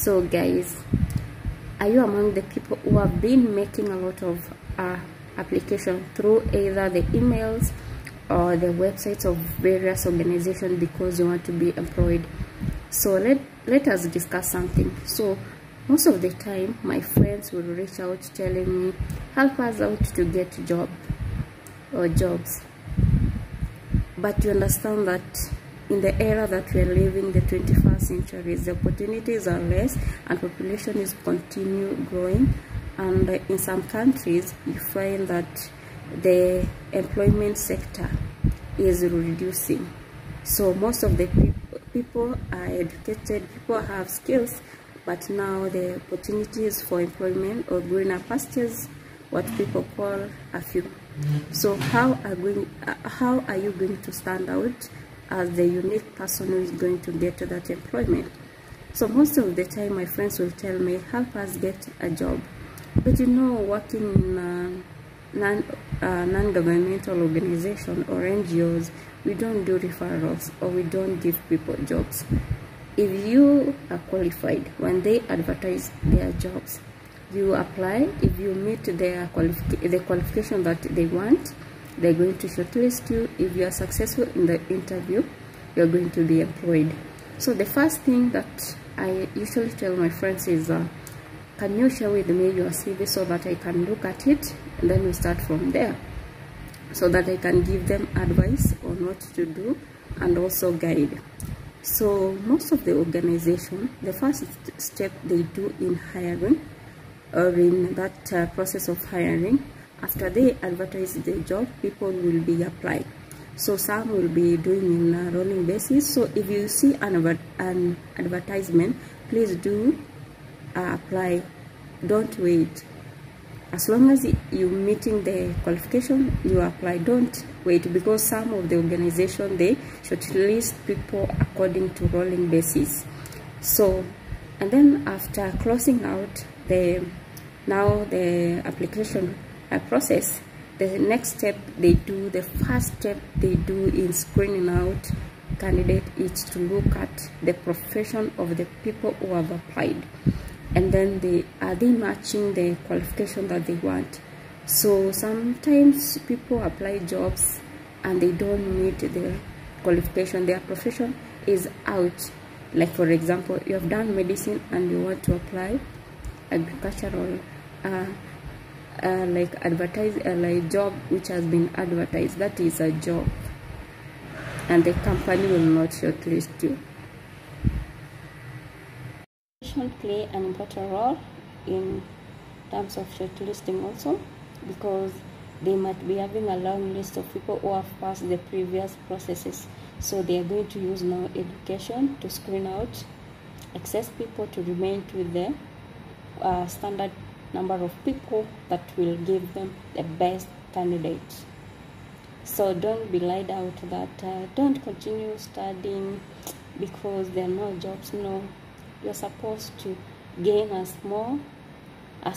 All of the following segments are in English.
So guys, are you among the people who have been making a lot of application through either the emails or the websites of various organizations because you want to be employed? So let us discuss something. So most of the time my friends will reach out telling me, help us out to get a job or jobs. But you understand that in the era that we are living, the 21st century, the opportunities are less and population is continue growing, and in some countries you find that the employment sector is reducing. So most of the people are educated, people have skills, but now the opportunities for employment or greener pastures, what people call, a few. So how are you going to stand out as the unique person who is going to get to that employment? So most of the time my friends will tell me, help us get a job. But you know, working in non-governmental organization or NGOs, we don't do referrals or we don't give people jobs. If you are qualified, when they advertise their jobs, you apply. If you meet the qualification that they want, they're going to shortlist you. If you are successful in the interview, you're going to be employed. So the first thing that I usually tell my friends is, can you share with me your CV so that I can look at it, and then we start from there, so that I can give them advice on what to do and also guide. So most of the organization, the first step they do in hiring or in that process of hiring, after they advertise the job, people will be applying. So some will be doing in a rolling basis. So if you see an advertisement, please do apply. Don't wait. As long as you're meeting the qualification, you apply. Don't wait, because some of the organization, they shortlist people according to rolling basis. So, and then after closing out the application process, the next step they do, the first step they do in screening out candidate is to look at the profession of the people who have applied, and then are they matching the qualification that they want. So sometimes people apply jobs and they don't meet the qualification, their profession is out. Like for example, you have done medicine and you want to apply agricultural like job which has been advertised. That is a job, and the company will not shortlist you. Play an important role in terms of shortlisting also, because they might be having a long list of people who have passed the previous processes. So they are going to use now education to screen out excess people to remain with the standard number of people that will give them the best candidates. So don't be lied out that don't continue studying because there are no jobs. No, you're supposed to gain as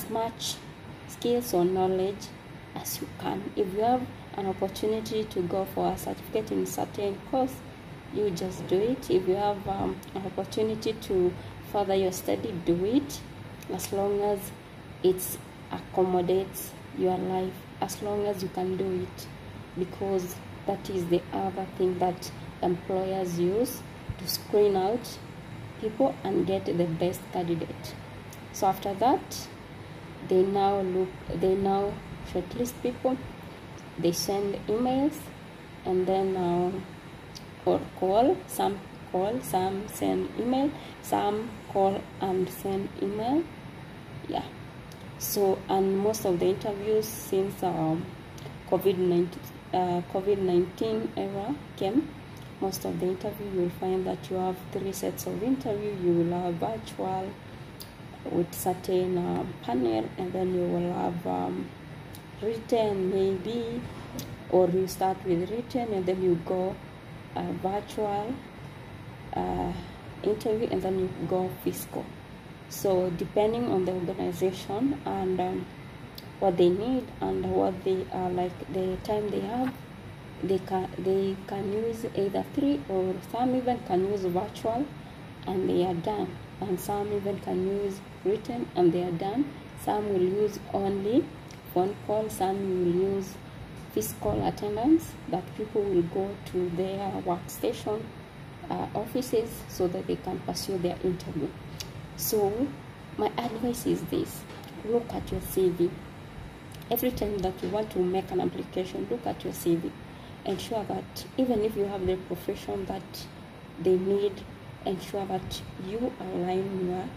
much skills or knowledge as you can. If you have an opportunity to go for a certificate in certain course, you just do it. If you have an opportunity to further your study, do it, as long as it accommodates your life, as long as you can do it, because that is the other thing that employers use to screen out people and get the best candidate. So after that, they now shortlist people, they send emails, and then or some call, some send email, some call and send email. Yeah. So, and most of the interviews since COVID-19 era came, most of the interview you will find that you have 3 sets of interview. You will have virtual with certain panel, and then you will have written maybe, or you start with written and then you go virtual interview, and then you go physical. So depending on the organization and what they need and what they like, the time they have, they can use either 3, or some even can use virtual and they are done, and some even can use written and they are done. Some will use only phone call, some will use physical attendance, that people will go to their workstation offices so that they can pursue their interview. So my advice is this: look at your CV. Every time that you want to make an application, look at your CV. Ensure that even if you have the profession that they need, ensure that you align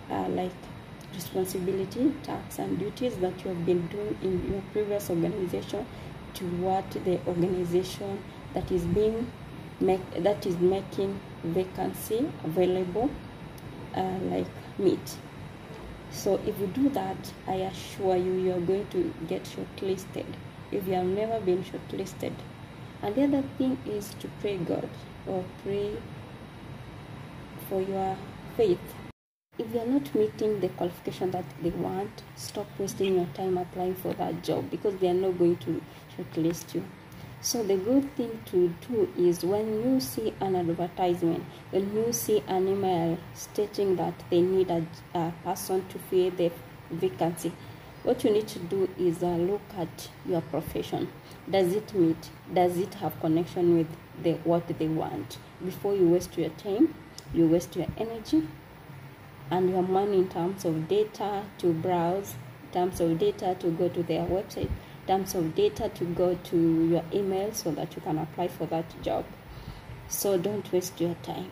your responsibility, tasks and duties that you have been doing in your previous organization to what the organization that is making vacancy available meet. So if you do that, I assure you are going to get shortlisted if you have never been shortlisted. And the other thing is to pray God, or pray for your faith. If you are not meeting the qualification that they want, stop wasting your time applying for that job, because they are not going to shortlist you. So the good thing to do is, when you see an advertisement, when you see an email stating that they need a person to fill the vacancy, what you need to do is look at your profession. Does it meet? Does it have connection with what they want? Before you waste your time, you waste your energy and your money in terms of data to browse, in terms of data to go to their website, in terms of data to go to your email so that you can apply for that job. So don't waste your time.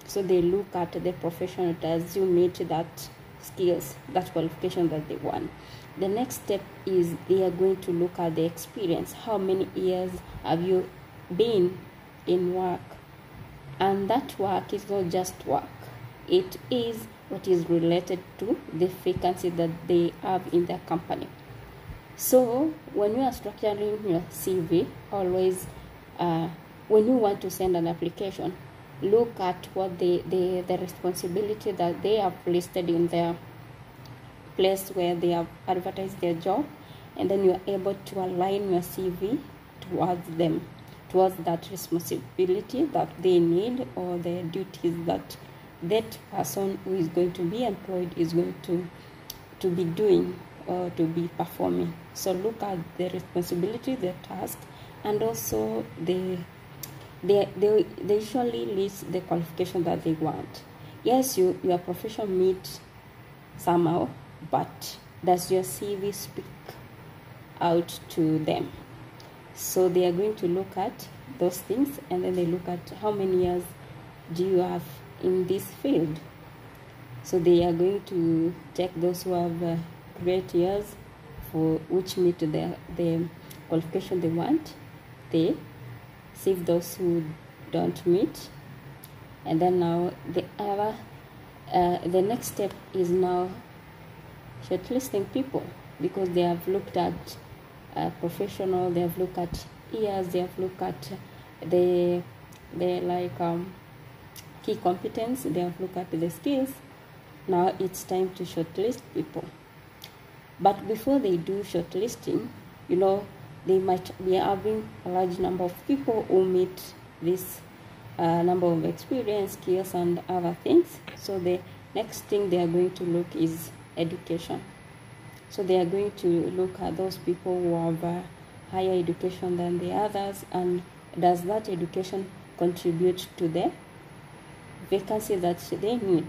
So they look at the profession. Does you meet that skills, that qualification that they want? The next step is they are going to look at the experience. How many years have you been in work? And that work is not just work. It is what is related to the vacancy that they have in their company. So when you are structuring your CV, always when you want to send an application, look at what the responsibility that they have listed in their place where they have advertised their job, and then you are able to align your CV towards them, towards that responsibility that they need, or the duties that that person who is going to be employed is going to be doing or to be performing. So look at the responsibility, the task, and also they usually list the qualification that they want. Yes, your profession meets somehow, but does your CV speak out to them? So they are going to look at those things, and then they look at how many years do you have in this field. So they are going to check those who have great years, for which meet the qualification they want. They see those who don't meet, and then now the next step is now shortlisting people, because they have looked at professional, they have looked at years, they have looked at the key competence, they have looked at the skills. Now it's time to shortlist people. But before they do shortlisting, they might be having a large number of people who meet this number of experience, skills, and other things. So the next thing they are going to look is education. So they are going to look at those people who have higher education than the others, and does that education contribute to the vacancy that they need?